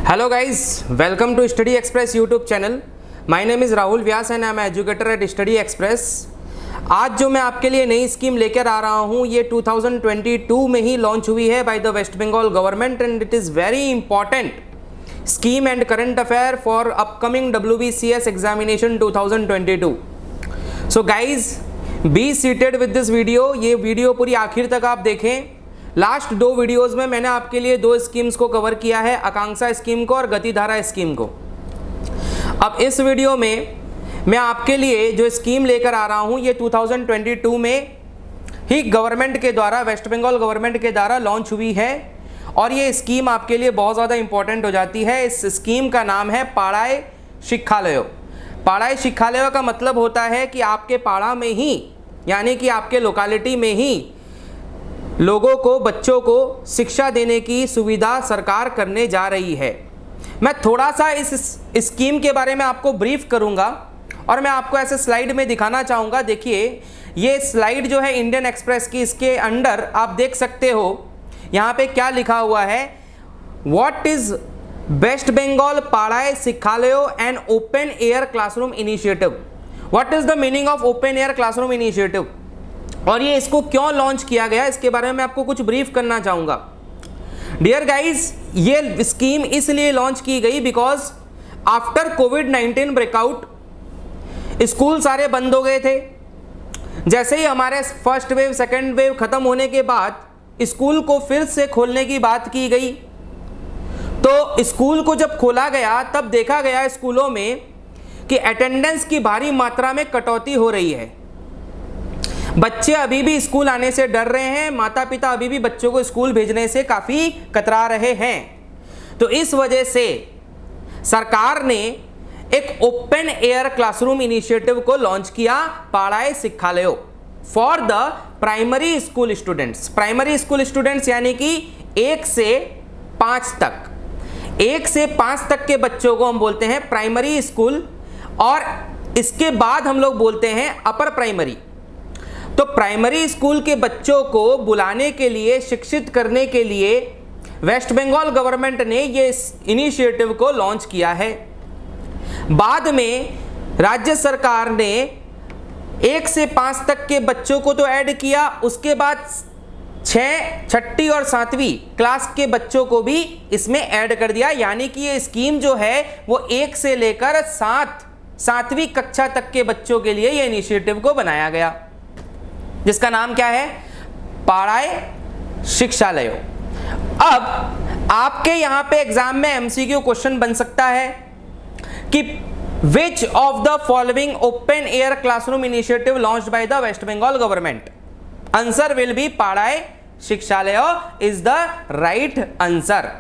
Hello guys, welcome to Study Express YouTube channel. My name is Rahul Vyas and I am educator at Study Express. आज जो मैं आपके लिए नई scheme लेकर आ रहा हूँ ये 2022 में ही लॉन्च हुई है by the West Bengal government and it is very important scheme and current affair for upcoming WBCS examination 2022. So guys be seated with this video. ये वीडियो पूरी आखिर तक आप देखें. लास्ट दो वीडियोस में मैंने आपके लिए दो स्कीम्स को कवर किया है, आकांक्षा स्कीम को और गतिधारा स्कीम को. अब इस वीडियो में मैं आपके लिए जो स्कीम लेकर आ रहा हूं ये 2022 में ही गवर्नमेंट के द्वारा, वेस्ट बंगाल गवर्नमेंट के द्वारा लॉन्च हुई है और ये स्कीम आपके लिए बहुत ज़्यादा इंपॉर्टेंट हो जाती है. इस स्कीम का नाम है पाड़ाय शिक्षालय. पाड़ाय शिक्षालय का मतलब होता है कि आपके पाड़ा में ही, यानी कि आपके लोकेलिटी में ही लोगों को, बच्चों को शिक्षा देने की सुविधा सरकार करने जा रही है. मैं थोड़ा सा इस स्कीम के बारे में आपको ब्रीफ करूंगा और मैं आपको ऐसे स्लाइड में दिखाना चाहूँगा. देखिए ये स्लाइड जो है इंडियन एक्सप्रेस की, इसके अंडर आप देख सकते हो यहाँ पे क्या लिखा हुआ है. What is West Bengal Paray Shikshalay and open air classroom initiative. What is the meaning of open air classroom initiative और ये इसको क्यों लॉन्च किया गया, इसके बारे में मैं आपको कुछ ब्रीफ करना चाहूँगा. डियर गाइज, ये स्कीम इसलिए लॉन्च की गई because after covid breakout school सारे बंद हो गए थे. जैसे ही हमारे फर्स्ट वेव सेकेंड वेव खत्म होने के बाद स्कूल को फिर से खोलने की बात की गई. तो स्कूल को जब खोला गया तब देखा गया स्कूलों में कि अटेंडेंस की भारी मात्रा में कटौती हो रही है. बच्चे अभी भी स्कूल आने से डर रहे हैं, माता पिता अभी भी बच्चों को स्कूल भेजने से काफ़ी कतरा रहे हैं. तो इस वजह से सरकार ने एक ओपन एयर क्लासरूम इनिशिएटिव को लॉन्च किया, Paray Shikshalay for the primary school students. Primary school students यानी कि 1 से 5 तक, 1 से 5 तक के बच्चों को हम बोलते हैं प्राइमरी स्कूल और इसके बाद हम लोग बोलते हैं अपर प्राइमरी. तो प्राइमरी स्कूल के बच्चों को बुलाने के लिए, शिक्षित करने के लिए वेस्ट बंगाल गवर्नमेंट ने ये इनिशिएटिव को लॉन्च किया है. बाद में राज्य सरकार ने 1 से 5 तक के बच्चों को तो ऐड किया, उसके बाद 6, 6ठी और 7वीं क्लास के बच्चों को भी इसमें ऐड कर दिया. यानी कि ये स्कीम जो है वो 1 से लेकर 7वीं कक्षा तक के बच्चों के लिए ये इनिशिएटिव को बनाया गया, जिसका नाम क्या है, पाड़ाय शिक्षालय. अब आपके यहां पे एग्जाम में MCQ क्वेश्चन बन सकता है कि which of the following open air classroom initiative launched by the West Bengal government. Answer will be Paray Shikshalay is the right answer.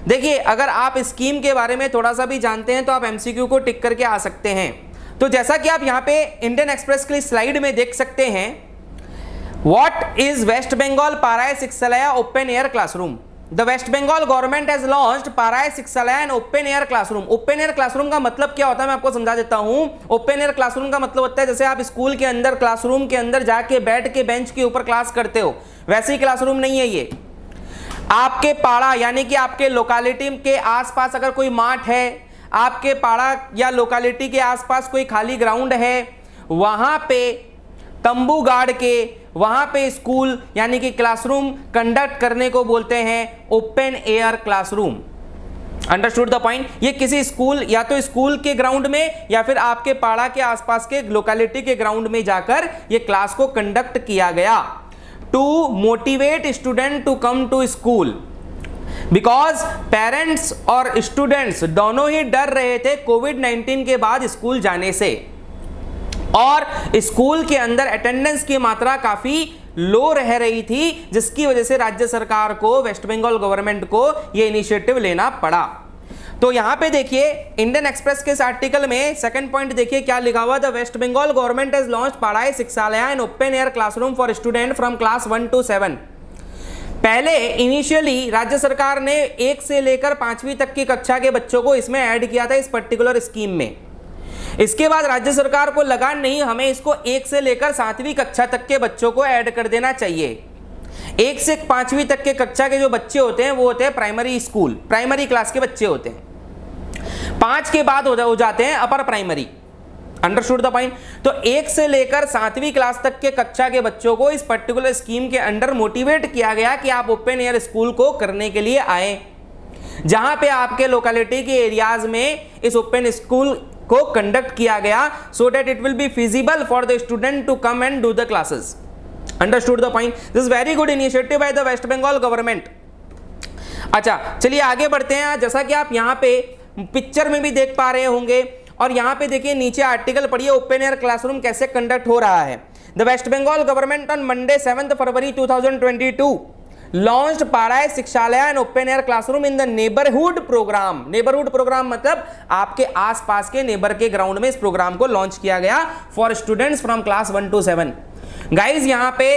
देखिए अगर आप स्कीम के बारे में थोड़ा सा भी जानते हैं तो आप MCQ को टिक करके आ सकते हैं. तो जैसा कि आप यहां पे इंडियन एक्सप्रेस की स्लाइड में देख सकते हैं, What is West Bengal Paray Shikshalaya Open Air Classroom? The West Bengal government has launched Paray Shikshalaya and Open Air Classroom. Open Air Classroom का मतलब क्या होता है मैं आपको समझा देता हूँ. Open Air Classroom का मतलब होता है जैसे आप स्कूल के अंदर क्लासरूम के अंदर जाके बैठ के बेंच के ऊपर क्लास करते हो, वैसे ही क्लासरूम नहीं है ये. आपके पाड़ा यानी कि आपके लोकेलिटी के आसपास अगर कोई माठ है, आपके पाड़ा या लोकेलिटी के आसपास कोई खाली ग्राउंड है, वहाँ पे तंबू गाड़ के वहां पे स्कूल यानी कि क्लासरूम कंडक्ट करने को बोलते हैं open air classroom. Understood the point. ये किसी स्कूल या तो स्कूल के ग्राउंड में या फिर आपके पाड़ा के आसपास के लोकेलिटी के ग्राउंड में जाकर ये क्लास को कंडक्ट किया गया to motivate student to come to school. Because parents और स्टूडेंट्स दोनों ही डर रहे थे कोविड-19 के बाद स्कूल जाने से और स्कूल के अंदर अटेंडेंस की मात्रा काफी लो रह रही थी, जिसकी वजह से राज्य सरकार को, वेस्ट बंगाल गवर्नमेंट को यह इनिशिएटिव लेना पड़ा. तो यहां पे देखिए इंडियन एक्सप्रेस के इस आर्टिकल में सेकंड पॉइंट देखिए क्या लिखा हुआ. The West Bengal government has launched Paray Shikshalay and open air classroom for student from class 1 to 7. पहले इनिशियली राज्य सरकार ने 1 से लेकर 5वीं तक की कक्षा के बच्चों को इसमें ऐड किया था इस पर्टिकुलर स्कीम में. इसके बाद राज्य सरकार को लगा नहीं, हमें इसको 1 से लेकर 7वीं कक्षा तक के बच्चों को ऐड कर देना चाहिए. 1 से 5वीं तक के कक्षा के जो बच्चे होते हैं वो होते हैं प्राइमरी स्कूल, प्राइमरी क्लास के बच्चे होते हैं. 5 के बाद हो जाते हैं upper primary. Understood the point. तो 1 से लेकर 7वीं क्लास तक के कक्षा के बच्चों को इस पर्टिकुलर स्कीम के अंडर मोटिवेट किया गया कि आप ओपन एयर स्कूल को करने के लिए आए, जहां पे आपके लोकेलिटी के एरियाज में इस ओपन स्कूल को कंडक्ट किया गया, so that it will be feasible for the student to come and do the classes. Understood the point. This very good initiative by the West Bengal government. अच्छा चलिए आगे बढ़ते हैं। जैसा कि आप यहाँ पे पिक्चर में भी देख पा रहे होंगे और यहाँ पे देखिए नीचे आर्टिकल पढ़िए, ओपन एयर क्लासरूम कैसे कंडक्ट हो रहा है। The West Bengal government on Monday 7 February 2022 launched Paray Shikshalay and open air classroom in the neighbourhood programme. Neighbourhood programme मतलब आपके आसपास के नेबर के ग्राउंड में इस प्रोग्राम को लॉन्च किया गया for students from class 1 to 7। Guys यहाँ पे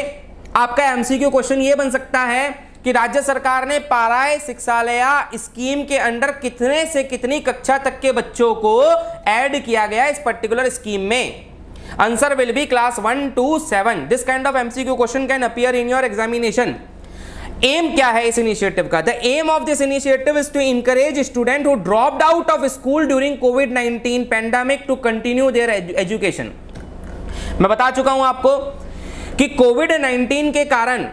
आपका एमसीक्यू क्वेश्चन ये बन सकता है कि राज्य सरकार ने पाराय शिक्षालय स्कीम के अंडर कितने से कितनी कक्षा तक के बच्चों को ऐड किया गया इस पर्टिकुलर स्कीम में। Answer will be class 1 to 7। This kind of MCQ question can appear in your examination. Aim क्या है इस इनिशिएटिव का? The aim of this initiative is to encourage student who dropped out of school during कोविड-19 pandemic to continue their education. मैं बता चुका हूं आपको कि कोविड-19 के कारण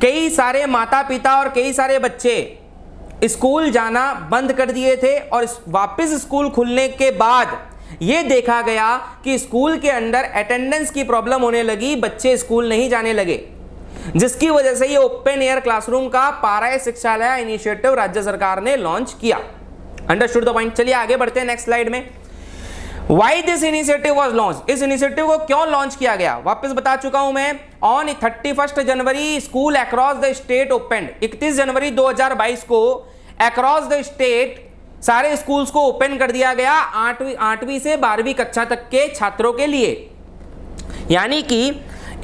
कई सारे माता पिता और कई सारे बच्चे स्कूल जाना बंद कर दिए थे और वापस स्कूल खुलने के बाद यह देखा गया कि स्कूल के अंदर अटेंडेंस की प्रॉब्लम होने लगी, बच्चे स्कूल नहीं जाने लगे, जिसकी वजह से ये ओपन एयर क्लासरूम का पाराय शिक्षालय इनिशिएटिव राज्य सरकार ने लॉन्च किया। Understood the point. चलिए आगे बढ़ते हैं नेक्स्ट स्लाइड में। Why this initiative was launched? इस इनिशिएटिव को क्यों लॉन्च किया गया वापस बता चुका हूं मैं। On 31 January school across the state open. 31 जनवरी 2022 को अक्रॉस द स्टेट सारे स्कूल्स को ओपन कर दिया गया 8वीं से 12वीं कक्षा तक के छात्रों के लिए। यानी कि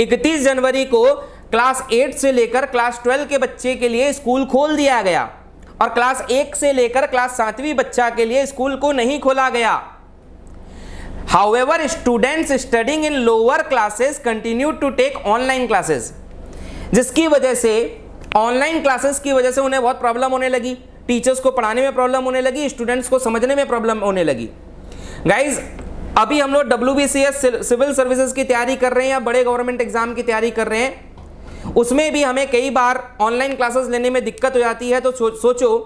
31 जनवरी को क्लास 8 से लेकर क्लास 12 के बच्चे के लिए स्कूल खोल दिया गया और क्लास 1 से लेकर क्लास 7वीं बच्चा के लिए स्कूल को नहीं खोला गया। However, students studying in lower classes continue to take online classes, जिसकी वजह से ऑनलाइन क्लासेस की वजह से उन्हें बहुत प्रॉब्लम होने लगी, टीचर्स को पढ़ाने में प्रॉब्लम होने लगी, स्टूडेंट्स को समझने में प्रॉब्लम होने लगी। गाइज अभी हम लोग WBCS सिविल सर्विसेज की तैयारी कर रहे हैं या बड़े गवर्नमेंट एग्जाम की तैयारी कर रहे हैं, उसमें भी हमें कई बार ऑनलाइन क्लासेस लेने में दिक्कत हो जाती है। तो सोचो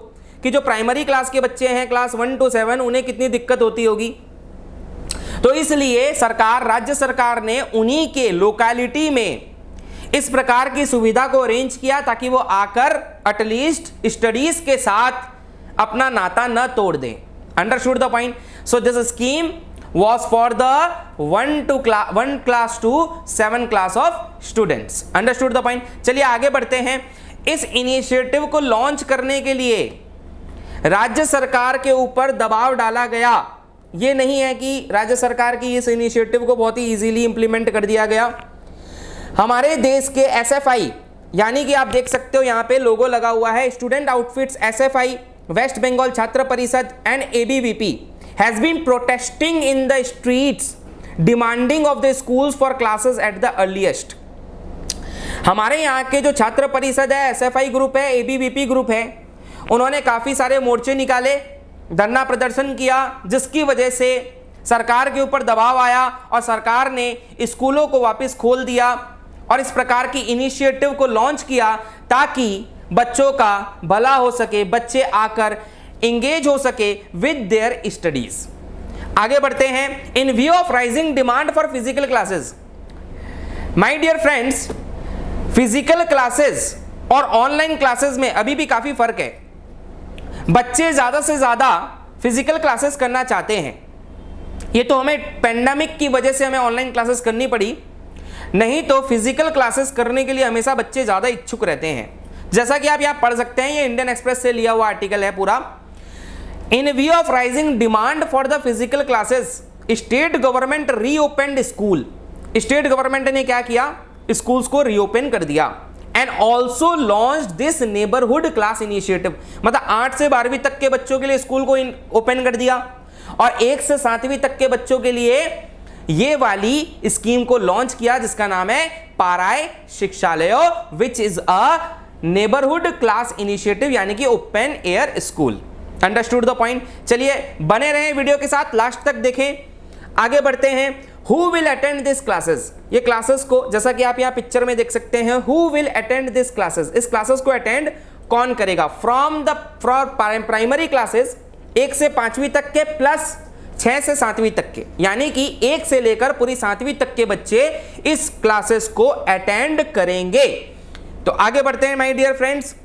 कि जो प्राइमरी क्लास के बच्चे हैं क्लास 1 to 7 उन्हें कितनी दिक्कत होती होगी। तो इसलिए राज्य सरकार ने उन्हीं के लोकेलिटी में इस प्रकार की सुविधा को अरेंज किया ताकि वो आकर एटलीस्ट स्टडीज के साथ अपना नाता न तोड़ दें। Understood the point. So this scheme was for the 1 class to 7 class of students. Understood the point. चलिए आगे बढ़ते हैं। इस इनिशिएटिव को लॉन्च करने के लिए राज्य सरकार के ऊपर दबाव डाला गया। ये नहीं है कि राज्य सरकार की इस इनिशिएटिव को बहुत ही इजीली इंप्लीमेंट कर दिया गया। हमारे देश के SFI यानी कि आप देख सकते हो यहाँ पे लोगो लगा हुआ है, student outfits SFI West Bengal Chhatra Parishad and ABVP has been protesting in the streets demanding of the schools for classes at the earliest. हमारे यहाँ के जो छात्र परिषद है, SFI ग्रुप है, ABVP ग्रुप है, उन्होंने काफी सारे मोर्चे निकाले, धरना प्रदर्शन किया, जिसकी वजह से सरकार के ऊपर दबाव आया और सरकार ने स्कूलों को वापस खोल दिया और इस प्रकार की इनिशिएटिव को लॉन्च किया ताकि बच्चों का भला हो सके, बच्चे आकर इंगेज हो सके विद देयर स्टडीज। आगे बढ़ते हैं। In view of rising demand for physical classes, my dear friends, physical classes और ऑनलाइन क्लासेस में अभी भी काफी फर्क है। बच्चे ज्यादा से ज्यादा फिजिकल क्लासेस करना चाहते हैं। ये तो हमें पेंडेमिक की वजह से हमें ऑनलाइन क्लासेस करनी पड़ी, नहीं तो फिजिकल क्लासेस करने के लिए हमेशा बच्चे ज्यादा इच्छुक रहते हैं। जैसा कि आप यहाँ पढ़ सकते हैं, ये इंडियन एक्सप्रेस से लिया हुआ आर्टिकल है पूरा। In view of rising demand for the physical classes, state government reopened school. State government ने क्या किया? स्कूल्स को रीओपन कर दिया and also launch this neighbourhood class initiative. मतलब 8 से 12वीं तक के बच्चों के लिए स्कूल को ओपन कर दिया और 1 से 7वीं तक के बच्चों के लिए ये वाली स्कीम को लॉन्च किया जिसका नाम है Paray Shikshalay, which is a neighbourhood class initiative यानी कि open air school. Understood the point. चलिए बने रहें वीडियो के साथ, लास्ट तक देखें। आगे बढ़ते हैं। Who will attend this classes, ये क्लासेस को जैसा कि आप यहाँ पिक्चर में देख सकते हैं, who will attend this classes, इस क्लासेस को अटेंड कौन करेगा? फ्रॉम प्राइमरी क्लासेस 1 से 5वीं तक के प्लस 6 से 7वीं तक के, यानी कि 1 से लेकर पूरी 7वीं तक के बच्चे इस क्लासेस को अटेंड करेंगे। तो आगे बढ़ते हैं माय डियर फ्रेंड्स।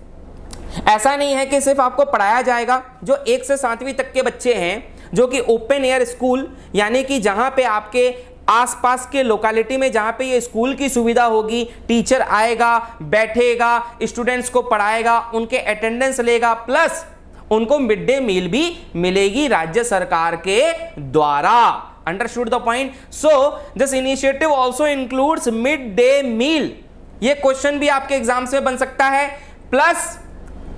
ऐसा नहीं है कि सिर्फ आपको पढ़ाया जाएगा, जो 1 से 7वीं तक के बच्चे हैं जो कि ओपन एयर स्कूल, यानी कि जहां पे आपके आसपास के लोकेलिटी में जहां पे ये स्कूल की सुविधा होगी, टीचर आएगा, बैठेगा, स्टूडेंट्स को पढ़ाएगा, उनके अटेंडेंस लेगा, प्लस उनको मिड डे मील भी मिलेगी राज्य सरकार के द्वारा। Understood the point. So this initiative also includes mid day meal. ये क्वेश्चन भी आपके एग्जाम्स में बन सकता है। प्लस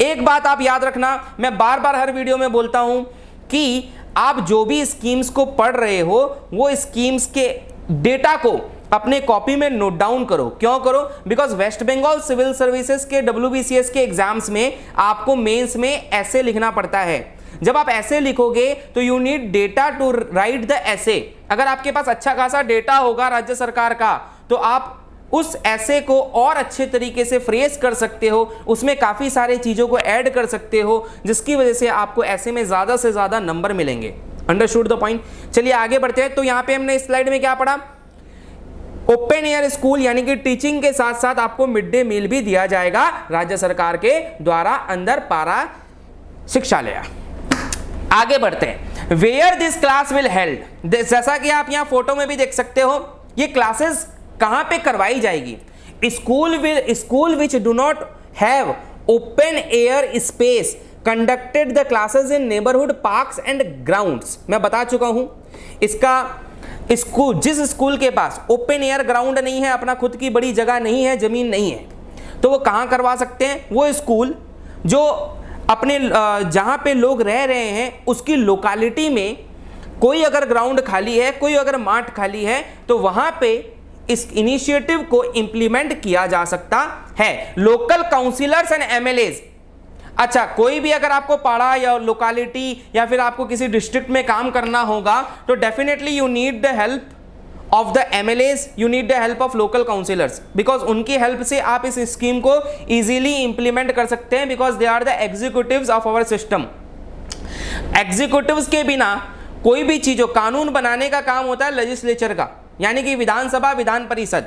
एक बात आप याद रखना, मैं बार बार हर वीडियो में बोलता हूं कि आप जो भी स्कीम्स को पढ़ रहे हो वो स्कीम्स के डेटा को अपने कॉपी में नोट डाउन करो। क्यों करो? Because West Bengal civil services के WBCS के एग्जाम्स में आपको मेंस में ऐसे लिखना पड़ता है। जब आप ऐसे लिखोगे तो you need data to write the ऐसे। अगर आपके पास अच्छा खासा डेटा होगा राज्य सरकार का तो आप उस ऐसे को और अच्छे तरीके से फ्रेज कर सकते हो, उसमें काफी सारे चीजों को ऐड कर सकते हो, जिसकी वजह से आपको ऐसे में ज्यादा से ज्यादा नंबर मिलेंगे। Understood the point. चलिए आगे बढ़ते हैं। तो यहां पे हमने इस स्लाइड में क्या पढ़ा? ओपन एयर स्कूल यानी कि टीचिंग के साथ साथ आपको मिड डे मील भी दिया जाएगा राज्य सरकार के द्वारा अंदर पारा शिक्षालय। आगे बढ़ते हैं। Where this class will held, जैसा कि आप यहां फोटो में भी देख सकते हो, ये क्लासेस कहां पे करवाई जाएगी? School which do not have open air space conducted the classes in neighbourhood parks and grounds. मैं बता चुका हूं इसका स्कूल, जिस स्कूल के पास ओपन एयर ग्राउंड नहीं है, अपना खुद की बड़ी जगह नहीं है, जमीन नहीं है, तो वो कहां करवा सकते हैं? वो स्कूल जो अपने जहां पे लोग रह रहे हैं उसकी लोकेलिटी में कोई अगर ग्राउंड खाली है, कोई अगर माठ खाली है, तो वहां पे इस इनिशिएटिव को इंप्लीमेंट किया जा सकता है। लोकल काउंसिलर्स एंड MLAs, अच्छा कोई भी अगर आपको पाड़ा या लोकेलिटी या फिर आपको किसी डिस्ट्रिक्ट में काम करना होगा तो definitely you need the help of the MLAs, you need the help of local councillors, because उनकी हेल्प से आप इस स्कीम को इजीली इंप्लीमेंट कर सकते हैं, because they are the executives of our system. Executives के बिना कोई भी चीजों, कानून बनाने का काम होता है लेजिस्लेचर का, यानी कि विधानसभा विधान परिषद।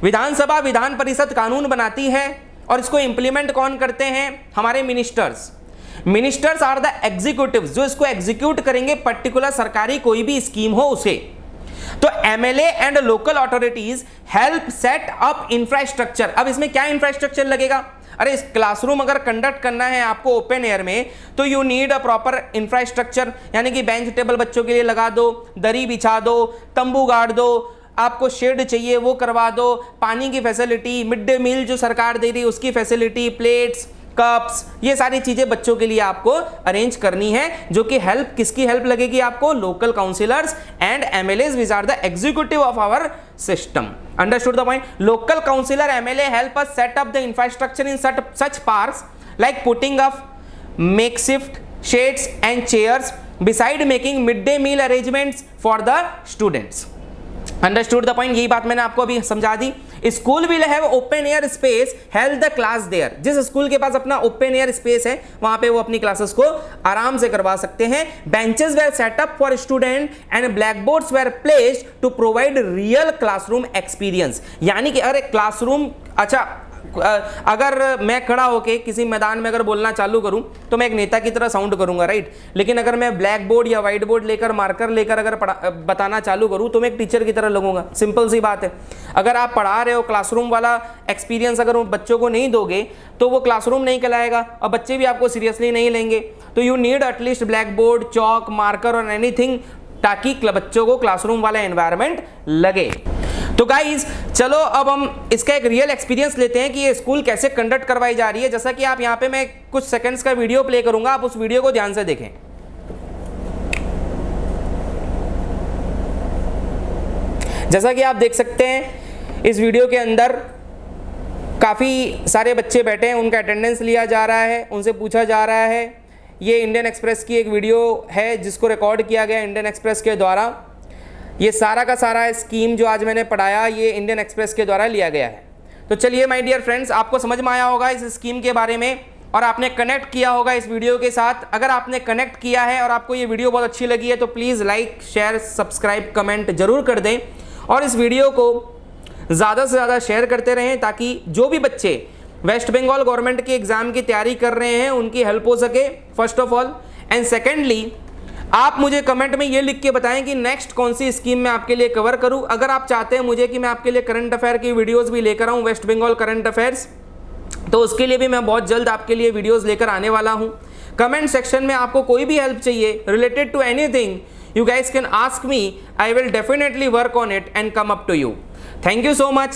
विधानसभा विधान परिषद कानून बनाती है और इसको इंप्लीमेंट कौन करते हैं? हमारे ministers. Ministers are the executives, जो इसको एग्जीक्यूट करेंगे पर्टिकुलर सरकारी कोई भी स्कीम हो उसे। तो MLA and local authorities help set up infrastructure. अब इसमें क्या इंफ्रास्ट्रक्चर लगेगा? अरे इस क्लासरूम अगर कंडक्ट करना है आपको ओपन एयर में तो you need a proper infrastructure, यानी कि बेंच टेबल बच्चों के लिए लगा दो, दरी बिछा दो, तंबू गाड़ दो, आपको शेड चाहिए वो करवा दो, पानी की फैसिलिटी, मिड डे मील जो सरकार दे रही है उसकी फैसिलिटी, प्लेट्स, कप्स, ये सारी चीजें बच्चों के लिए आपको अरेंज करनी है, जो कि हेल्प किसकी हेल्प लगेगी आपको? Local councillors and MLAs which are the executive of our system. Understood the point? Local councillor MLA help us set up the infrastructure in such parks like putting up makeshift shades and chairs beside making midday meal arrangements for the students. Understood the point? यही बात मैंने आपको अभी समझा दी। School will have open air space held the class there. जिस school के पास अपना ओपन एयर स्पेस है वहां पे वो अपनी क्लासेस को आराम से करवा सकते हैं। Benches were set up for student and black boards were placed to provide real classroom experience. यानी कि अरे क्लासरूम, अच्छा अगर मैं खड़ा होके किसी मैदान में अगर बोलना चालू करूं तो मैं एक नेता की तरह साउंड करूंगा, राइट? लेकिन अगर मैं ब्लैक बोर्ड या व्हाइट बोर्ड लेकर, मार्कर लेकर अगर बताना चालू करूं तो मैं एक टीचर की तरह लगूंगा। सिंपल सी बात है। अगर आप पढ़ा रहे हो, क्लासरूम वाला एक्सपीरियंस अगर बच्चों को नहीं दोगे तो वो क्लासरूम नहीं कहलाएगा और बच्चे भी आपको सीरियसली नहीं लेंगे। तो you need at least black board, Chowk, marker और एनीथिंग, ताकि बच्चों को क्लासरूम वाला एनवायरनमेंट लगे। तो गाइज चलो अब हम इसका एक रियल एक्सपीरियंस लेते हैं कि ये स्कूल कैसे कंडक्ट करवाई जा रही है। जैसा कि आप यहाँ पे मैं कुछ सेकंड्स का वीडियो प्ले करूंगा, आप उस वीडियो को ध्यान से देखें। जैसा कि आप देख सकते हैं इस वीडियो के अंदर काफ़ी सारे बच्चे बैठे हैं, उनका अटेंडेंस लिया जा रहा है, उनसे पूछा जा रहा है ये इंडियन एक्सप्रेस की एक वीडियो है जिसको रिकॉर्ड किया गया इंडियन एक्सप्रेस के द्वारा। ये सारा का सारा स्कीम जो आज मैंने पढ़ाया ये इंडियन एक्सप्रेस के द्वारा लिया गया है। तो चलिए माय डियर फ्रेंड्स, आपको समझ में आया होगा इस स्कीम के बारे में और आपने कनेक्ट किया होगा इस वीडियो के साथ। अगर आपने कनेक्ट किया है और आपको ये वीडियो बहुत अच्छी लगी है तो please like, share, subscribe, comment जरूर कर दें और इस वीडियो को ज़्यादा से ज़्यादा शेयर करते रहें ताकि जो भी बच्चे वेस्ट बंगाल गवर्नमेंट के एग्ज़ाम की तैयारी कर रहे हैं उनकी हेल्प हो सके first of all. And secondly, आप मुझे कमेंट में ये लिख के बताएं कि नेक्स्ट कौन सी स्कीम मैं आपके लिए कवर करूं। अगर आप चाहते हैं मुझे कि मैं आपके लिए करंट अफेयर की वीडियोस भी लेकर आऊं, वेस्ट बंगाल करंट अफेयर्स, तो उसके लिए भी मैं बहुत जल्द आपके लिए वीडियोस लेकर आने वाला हूं। कमेंट सेक्शन में आपको कोई भी हेल्प चाहिए related to anything, you guys can ask me, I will definitely work on it and come up to you. Thank you so much.